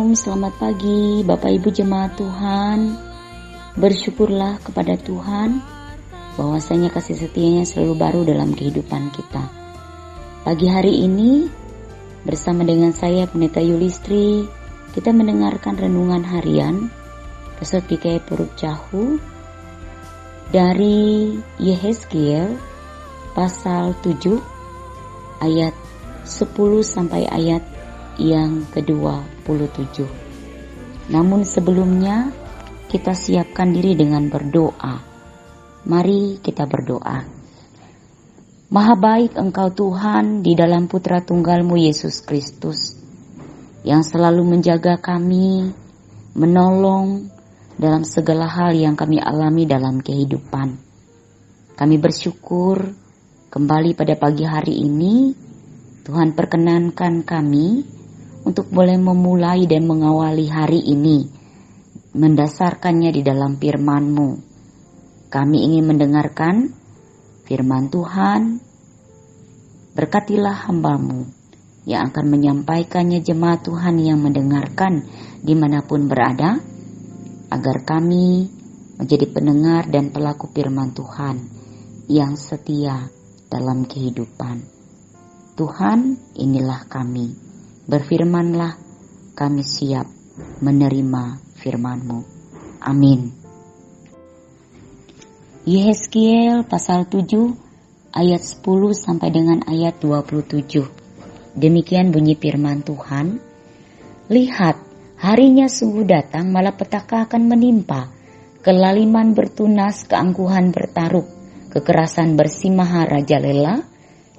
Shalom, selamat pagi Bapak Ibu jemaat Tuhan. Bersyukurlah kepada Tuhan bahwasanya kasih setianya selalu baru dalam kehidupan kita. Pagi hari ini bersama dengan saya Pendeta Yulistri, kita mendengarkan renungan harian Resort GKI Puruk Cahu dari Yehezkiel pasal 7 ayat 10 sampai ayat yang ke-27. Namun sebelumnya kita siapkan diri dengan berdoa. Mari kita berdoa. Maha baik Engkau Tuhan di dalam Putra Tunggal-Mu Yesus Kristus, yang selalu menjaga kami, menolong dalam segala hal yang kami alami dalam kehidupan. Kami bersyukur kembali pada pagi hari ini Tuhan perkenankan kami untuk boleh memulai dan mengawali hari ini, mendasarkannya di dalam firman-Mu. Kami ingin mendengarkan firman Tuhan. Berkatilah hamba-Mu yang akan menyampaikannya, jemaat Tuhan yang mendengarkan dimanapun berada, agar kami menjadi pendengar dan pelaku firman Tuhan yang setia dalam kehidupan. Tuhan, inilah kami. Berfirmanlah, kami siap menerima firman-Mu. Amin. Yehezkiel pasal 7 ayat 10 sampai dengan ayat 27. Demikian bunyi firman Tuhan. Lihat, harinya sungguh datang, malapetaka akan menimpa, kelaliman bertunas, keangkuhan bertaruk, kekerasan bersimah rajalela,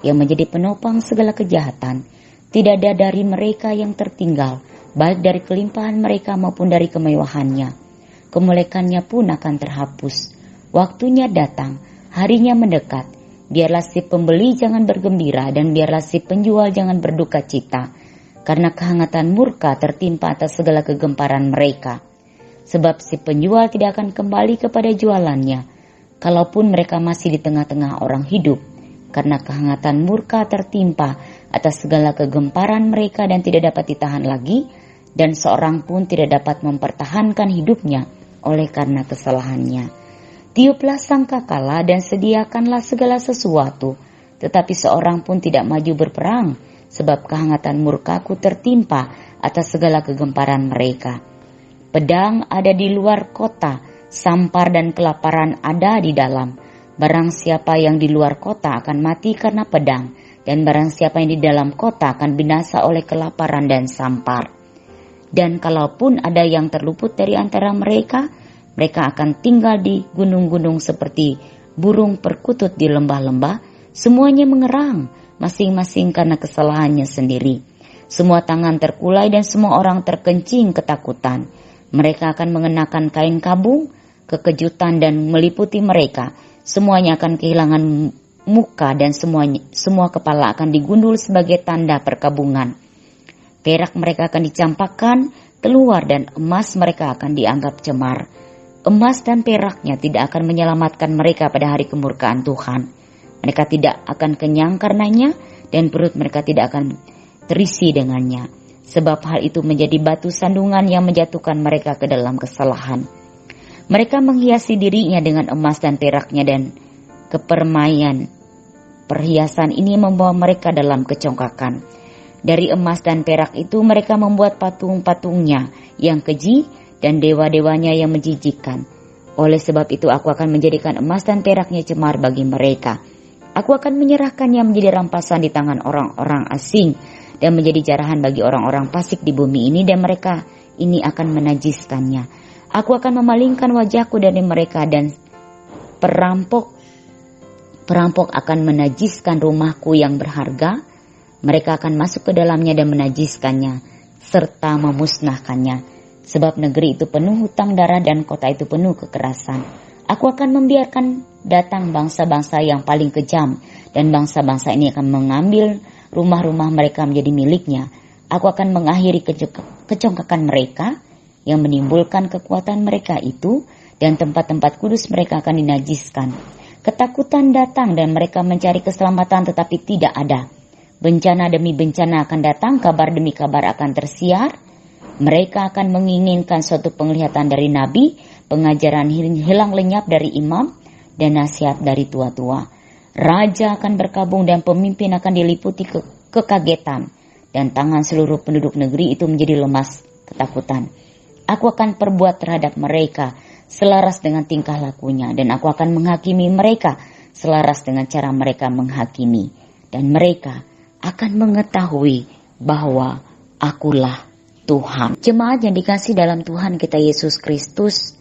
yang menjadi penopang segala kejahatan. Tidak ada dari mereka yang tertinggal, baik dari kelimpahan mereka maupun dari kemewahannya. Kemuliaannya pun akan terhapus. Waktunya datang, harinya mendekat. Biarlah si pembeli jangan bergembira, dan biarlah si penjual jangan berduka cita, karena kehangatan murka tertimpa atas segala kegemparan mereka. Sebab si penjual tidak akan kembali kepada jualannya, kalaupun mereka masih di tengah-tengah orang hidup, karena kehangatan murka tertimpa atas segala kegemparan mereka dan tidak dapat ditahan lagi, dan seorang pun tidak dapat mempertahankan hidupnya oleh karena kesalahannya. Tiuplah sangkakala dan sediakanlah segala sesuatu, tetapi seorang pun tidak maju berperang, sebab kehangatan murkaku tertimpa atas segala kegemparan mereka. Pedang ada di luar kota, sampar dan kelaparan ada di dalam. Barang siapa yang di luar kota akan mati karena pedang, dan barang siapa yang di dalam kota akan binasa oleh kelaparan dan sampar. Dan kalaupun ada yang terluput dari antara mereka, mereka akan tinggal di gunung-gunung seperti burung perkutut di lembah-lembah. Semuanya mengerang, masing-masing karena kesalahannya sendiri. Semua tangan terkulai dan semua orang terkencing ketakutan. Mereka akan mengenakan kain kabung, kekejutan dan meliputi mereka. Semuanya akan kehilangan muka dan semua kepala akan digundul sebagai tanda perkabungan. Perak mereka akan dicampakkan keluar dan emas mereka akan dianggap cemar. Emas dan peraknya tidak akan menyelamatkan mereka pada hari kemurkaan Tuhan. Mereka tidak akan kenyang karenanya, dan perut mereka tidak akan terisi dengannya. Sebab hal itu menjadi batu sandungan yang menjatuhkan mereka ke dalam kesalahan. Mereka menghiasi dirinya dengan emas dan peraknya dan kepermaian. Perhiasan ini membawa mereka dalam kecongkakan. Dari emas dan perak itu mereka membuat patung-patungnya yang keji dan dewa-dewanya yang menjijikkan. Oleh sebab itu aku akan menjadikan emas dan peraknya cemar bagi mereka. Aku akan menyerahkannya menjadi rampasan di tangan orang-orang asing dan menjadi jarahan bagi orang-orang fasik di bumi ini, dan mereka ini akan menajiskannya. Aku akan memalingkan wajahku dari mereka, dan perampok akan menajiskan rumahku yang berharga. Mereka akan masuk ke dalamnya dan menajiskannya, serta memusnahkannya. Sebab negeri itu penuh hutang darah dan kota itu penuh kekerasan. Aku akan membiarkan datang bangsa-bangsa yang paling kejam, dan bangsa-bangsa ini akan mengambil rumah-rumah mereka menjadi miliknya. Aku akan mengakhiri kecongkakan mereka yang menimbulkan kekuatan mereka itu, dan tempat-tempat kudus mereka akan dinajiskan. Ketakutan datang dan mereka mencari keselamatan tetapi tidak ada. Bencana demi bencana akan datang, kabar demi kabar akan tersiar. Mereka akan menginginkan suatu penglihatan dari nabi, pengajaran hilang lenyap dari imam, dan nasihat dari tua-tua. Raja akan berkabung dan pemimpin akan diliputi kekagetan, dan tangan seluruh penduduk negeri itu menjadi lemas ketakutan. Aku akan perbuat terhadap mereka selaras dengan tingkah lakunya, dan aku akan menghakimi mereka selaras dengan cara mereka menghakimi. Dan mereka akan mengetahui bahwa akulah Tuhan. Jemaat yang dikasih dalam Tuhan kita Yesus Kristus,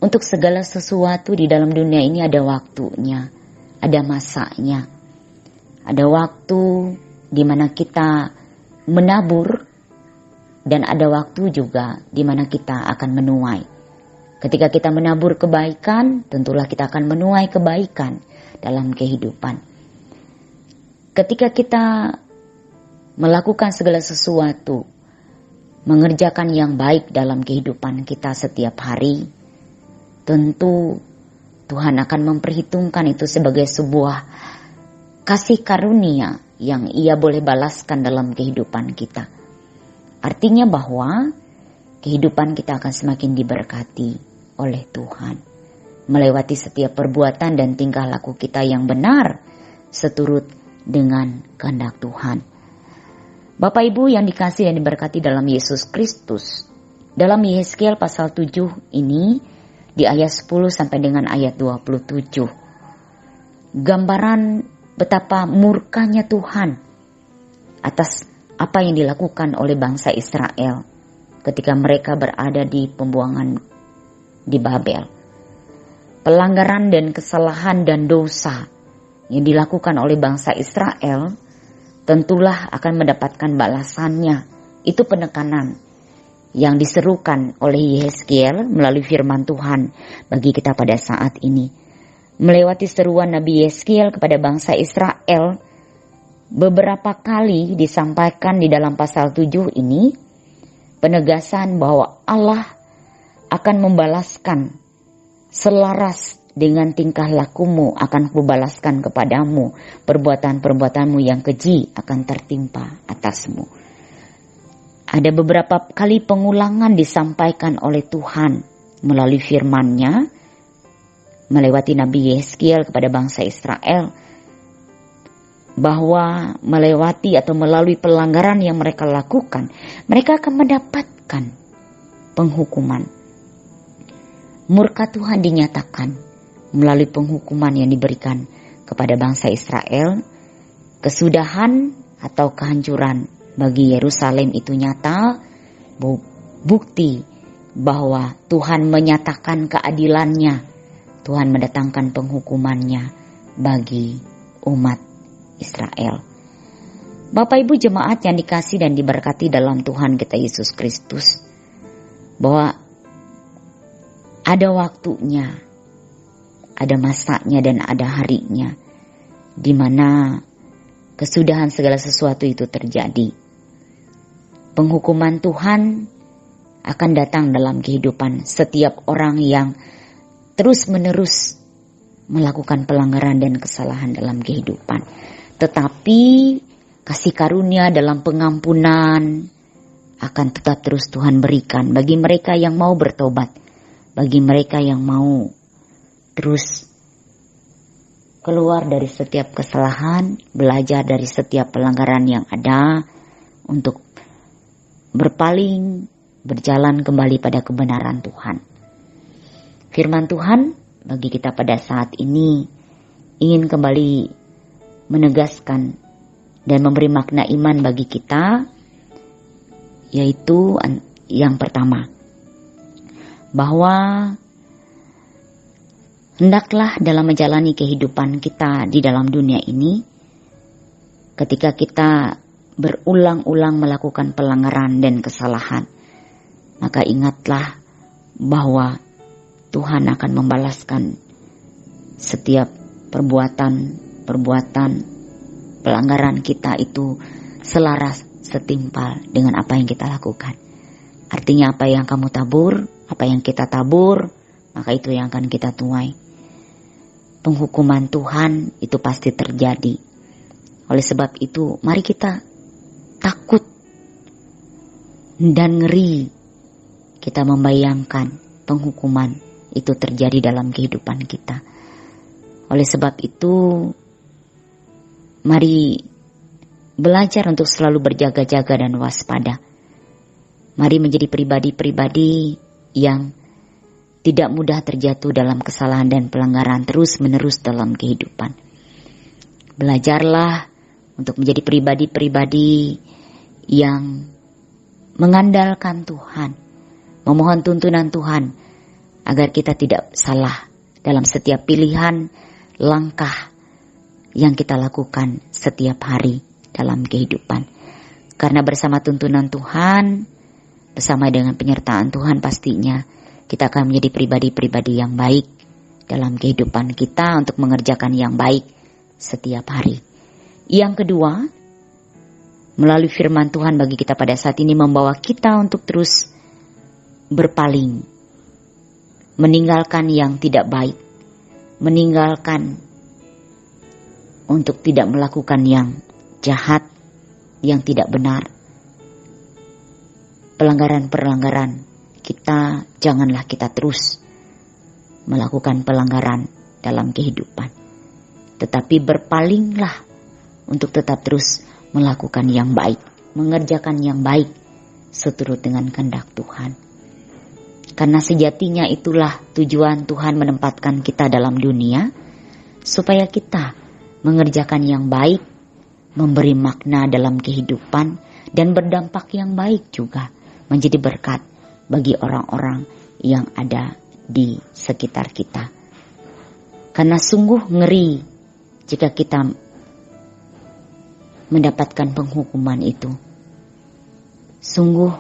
untuk segala sesuatu di dalam dunia ini ada waktunya, ada masanya. Ada waktu di mana kita menabur, dan ada waktu juga di mana kita akan menuai. Ketika kita menabur kebaikan, tentulah kita akan menuai kebaikan dalam kehidupan. Ketika kita melakukan segala sesuatu, mengerjakan yang baik dalam kehidupan kita setiap hari, tentu Tuhan akan memperhitungkan itu sebagai sebuah kasih karunia yang Ia boleh balaskan dalam kehidupan kita. Artinya bahwa kehidupan kita akan semakin diberkati oleh Tuhan, melewati setiap perbuatan dan tingkah laku kita yang benar seturut dengan kehendak Tuhan. Bapak Ibu yang dikasih dan diberkati dalam Yesus Kristus, dalam Yehezkiel pasal 7 ini di ayat 10 sampai dengan ayat 27, gambaran betapa murkanya Tuhan atas apa yang dilakukan oleh bangsa Israel ketika mereka berada di pembuangan di Babel. Pelanggaran dan kesalahan dan dosa yang dilakukan oleh bangsa Israel tentulah akan mendapatkan balasannya. Itu penekanan yang diserukan oleh Yehezkiel melalui firman Tuhan bagi kita pada saat ini. Melewati seruan Nabi Yehezkiel kepada bangsa Israel, beberapa kali disampaikan di dalam pasal 7 ini penegasan bahwa Allah akan membalaskan selaras dengan tingkah lakumu, akan kubalaskan kepadamu, perbuatan-perbuatanmu yang keji akan tertimpa atasmu. Ada beberapa kali pengulangan disampaikan oleh Tuhan melalui firman-Nya, melewati Nabi Yehezkiel kepada bangsa Israel, bahwa melewati atau melalui pelanggaran yang mereka lakukan, mereka akan mendapatkan penghukuman. Murka Tuhan dinyatakan melalui penghukuman yang diberikan kepada bangsa Israel. Kesudahan atau kehancuran bagi Yerusalem itu nyata, bukti bahwa Tuhan menyatakan keadilannya. Tuhan mendatangkan penghukumannya bagi umat Israel. Bapak Ibu jemaat yang dikasih dan diberkati dalam Tuhan kita Yesus Kristus, bahwa ada waktunya, ada masanya dan ada harinya, di mana kesudahan segala sesuatu itu terjadi. Penghukuman Tuhan akan datang dalam kehidupan setiap orang yang terus-menerus melakukan pelanggaran dan kesalahan dalam kehidupan. Tetapi kasih karunia dalam pengampunan akan tetap terus Tuhan berikan bagi mereka yang mau bertobat, bagi mereka yang mau terus keluar dari setiap kesalahan, belajar dari setiap pelanggaran yang ada, untuk berpaling, berjalan kembali pada kebenaran Tuhan. Firman Tuhan bagi kita pada saat ini ingin kembali menegaskan dan memberi makna iman bagi kita, yaitu yang pertama, bahwa hendaklah dalam menjalani kehidupan kita di dalam dunia ini, ketika kita berulang-ulang melakukan pelanggaran dan kesalahan, maka ingatlah bahwa Tuhan akan membalaskan setiap perbuatan pelanggaran kita itu selaras, setimpal dengan apa yang kita lakukan. Artinya apa yang kamu tabur, apa yang kita tabur, maka itu yang akan kita tuai. Penghukuman Tuhan itu pasti terjadi. Oleh sebab itu, mari kita takut dan ngeri kita membayangkan penghukuman itu terjadi dalam kehidupan kita. Oleh sebab itu, mari belajar untuk selalu berjaga-jaga dan waspada. Mari menjadi pribadi-pribadi yang tidak mudah terjatuh dalam kesalahan dan pelanggaran terus-menerus dalam kehidupan. Belajarlah untuk menjadi pribadi-pribadi yang mengandalkan Tuhan, memohon tuntunan Tuhan agar kita tidak salah dalam setiap pilihan, langkah yang kita lakukan setiap hari dalam kehidupan. Karena bersama tuntunan Tuhan, bersama dengan penyertaan Tuhan, pastinya kita akan menjadi pribadi-pribadi yang baik dalam kehidupan kita untuk mengerjakan yang baik setiap hari. Yang kedua, melalui firman Tuhan bagi kita pada saat ini membawa kita untuk terus berpaling, meninggalkan yang tidak baik, meninggalkan untuk tidak melakukan yang jahat, yang tidak benar. Pelanggaran-pelanggaran kita, janganlah kita terus melakukan pelanggaran dalam kehidupan. Tetapi berpalinglah untuk tetap terus melakukan yang baik, mengerjakan yang baik seturut dengan kehendak Tuhan. Karena sejatinya itulah tujuan Tuhan menempatkan kita dalam dunia, supaya kita mengerjakan yang baik, memberi makna dalam kehidupan, dan berdampak yang baik juga, menjadi berkat bagi orang-orang yang ada di sekitar kita. Karena sungguh ngeri jika kita mendapatkan penghukuman itu. Sungguh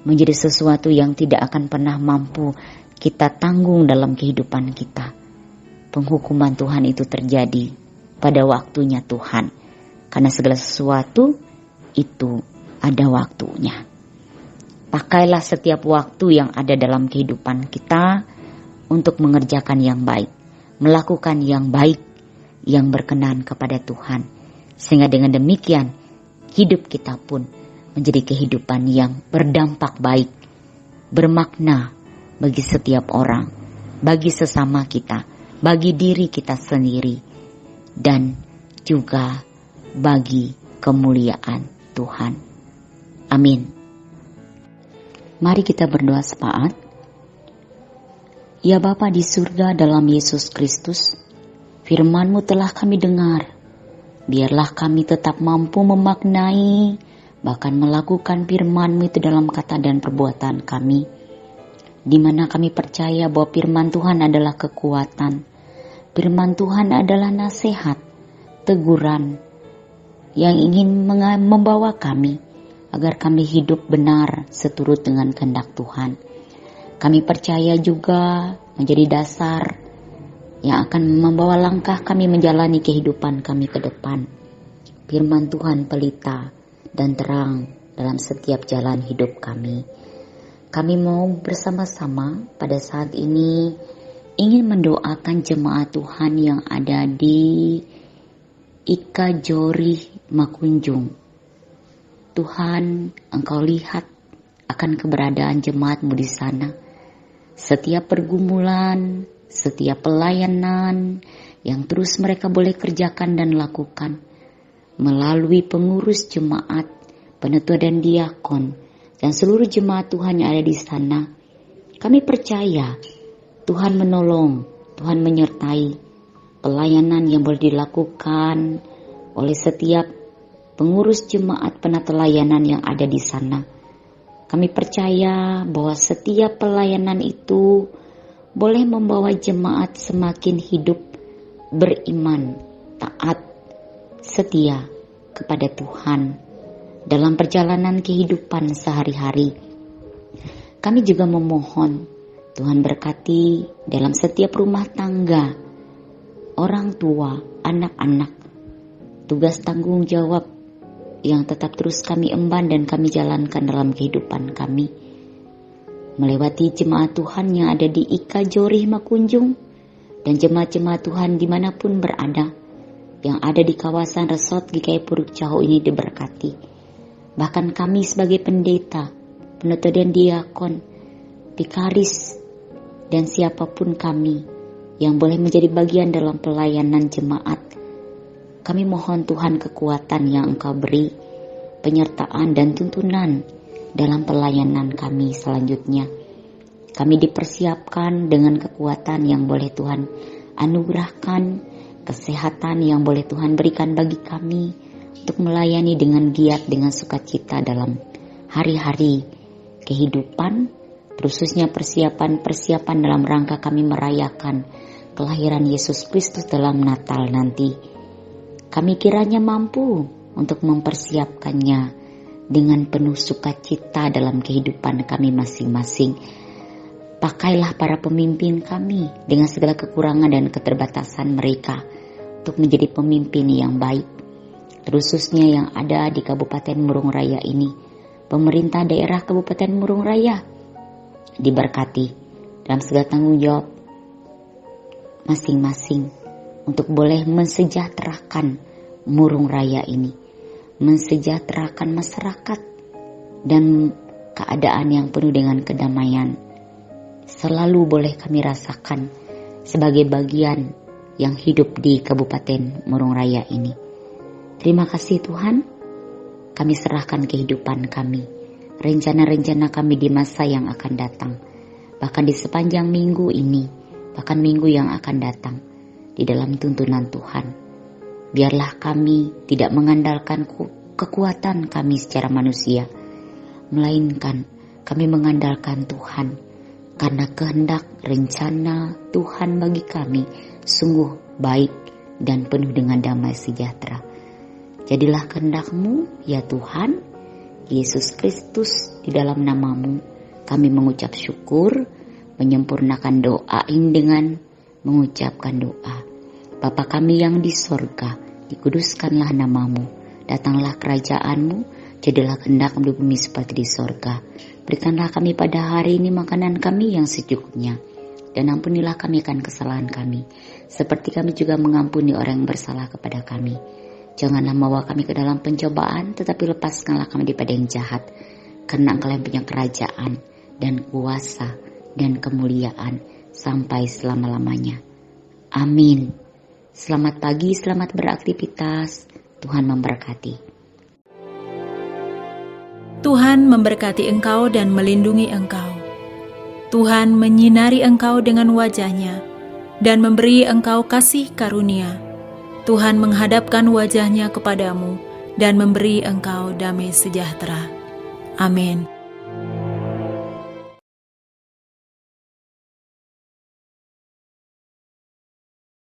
menjadi sesuatu yang tidak akan pernah mampu kita tanggung dalam kehidupan kita. Penghukuman Tuhan itu terjadi pada waktunya Tuhan. Karena segala sesuatu itu ada waktunya. Pakailah setiap waktu yang ada dalam kehidupan kita untuk mengerjakan yang baik, melakukan yang baik, yang berkenan kepada Tuhan. Sehingga dengan demikian, hidup kita pun menjadi kehidupan yang berdampak baik, bermakna bagi setiap orang, bagi sesama kita, bagi diri kita sendiri, dan juga bagi kemuliaan Tuhan. Amin. Mari kita berdoa sepakat. Ya Bapa di surga, dalam Yesus Kristus, firman-Mu telah kami dengar. Biarlah kami tetap mampu memaknai, bahkan melakukan firman-Mu itu dalam kata dan perbuatan kami, di mana kami percaya bahwa firman Tuhan adalah kekuatan. Firman Tuhan adalah nasihat, teguran, yang ingin membawa kami agar kami hidup benar seturut dengan kehendak Tuhan. Kami percaya juga menjadi dasar yang akan membawa langkah kami menjalani kehidupan kami ke depan. Firman Tuhan pelita dan terang dalam setiap jalan hidup kami. Kami mau bersama-sama pada saat ini ingin mendoakan jemaat Tuhan yang ada di Ika Jori Makunjung. Tuhan, Engkau lihat akan keberadaan jemaat-Mu di sana. Setiap pergumulan, setiap pelayanan yang terus mereka boleh kerjakan dan lakukan melalui pengurus jemaat, penetua dan diakon, dan seluruh jemaat Tuhan yang ada di sana. Kami percaya Tuhan menolong, Tuhan menyertai pelayanan yang boleh dilakukan oleh setiap pengurus jemaat penata layanan yang ada di sana. Kami percaya bahwa setiap pelayanan itu boleh membawa jemaat semakin hidup beriman, taat, setia kepada Tuhan dalam perjalanan kehidupan sehari-hari. Kami juga memohon Tuhan berkati dalam setiap rumah tangga, orang tua, anak-anak, tugas tanggung jawab yang tetap terus kami emban dan kami jalankan dalam kehidupan kami. Melewati jemaat Tuhan yang ada di Ika Jori Makunjung dan jemaat-jemaat Tuhan dimanapun berada, yang ada di kawasan resort GKI Puruk Caho ini diberkati. Bahkan kami sebagai pendeta penutup dan diakon, vikaris, dan siapapun kami yang boleh menjadi bagian dalam pelayanan jemaat. Kami mohon Tuhan kekuatan yang Engkau beri, penyertaan dan tuntunan dalam pelayanan kami selanjutnya. Kami dipersiapkan dengan kekuatan yang boleh Tuhan anugerahkan, kesehatan yang boleh Tuhan berikan bagi kami untuk melayani dengan giat, dengan sukacita dalam hari-hari kehidupan, khususnya persiapan dalam rangka kami merayakan kelahiran Yesus Kristus dalam Natal nanti. Kami kiranya mampu untuk mempersiapkannya dengan penuh sukacita dalam kehidupan kami masing-masing. Pakailah para pemimpin kami dengan segala kekurangan dan keterbatasan mereka untuk menjadi pemimpin yang baik, khususnya yang ada di Kabupaten Murung Raya ini. Pemerintah daerah Kabupaten Murung Raya diberkati dalam segala tanggung jawab masing-masing untuk boleh mensejahterakan Murung Raya ini, mensejahterakan masyarakat dan keadaan yang penuh dengan kedamaian. Selalu boleh kami rasakan sebagai bagian yang hidup di Kabupaten Murung Raya ini. Terima kasih Tuhan, kami serahkan kehidupan kami, rencana-rencana kami di masa yang akan datang, bahkan di sepanjang minggu ini, bahkan minggu yang akan datang, di dalam tuntunan Tuhan. Biarlah kami tidak mengandalkan kekuatan kami secara manusia, melainkan kami mengandalkan Tuhan, karena kehendak rencana Tuhan bagi kami sungguh baik dan penuh dengan damai sejahtera. Jadilah kehendak-Mu ya Tuhan, Yesus Kristus, di dalam nama-Mu kami mengucap syukur, menyempurnakan doa ini dengan mengucapkan doa. Bapa kami yang di sorga, dikuduskanlah nama-Mu, datanglah kerajaan-Mu, jadilah kehendak-Mu di bumi seperti di sorga. Berikanlah kami pada hari ini makanan kami yang secukupnya, dan ampunilah kami akan kesalahan kami, seperti kami juga mengampuni orang yang bersalah kepada kami. Janganlah membawa kami ke dalam pencobaan, tetapi lepaskanlah kami daripada yang jahat, karena Engkau yang punya kerajaan dan kuasa dan kemuliaan sampai selama-lamanya. Amin. Selamat pagi, selamat beraktivitas. Tuhan memberkati. Tuhan memberkati engkau dan melindungi engkau. Tuhan menyinari engkau dengan wajah-Nya dan memberi engkau kasih karunia. Tuhan menghadapkan wajah-Nya kepadamu dan memberi engkau damai sejahtera. Amin.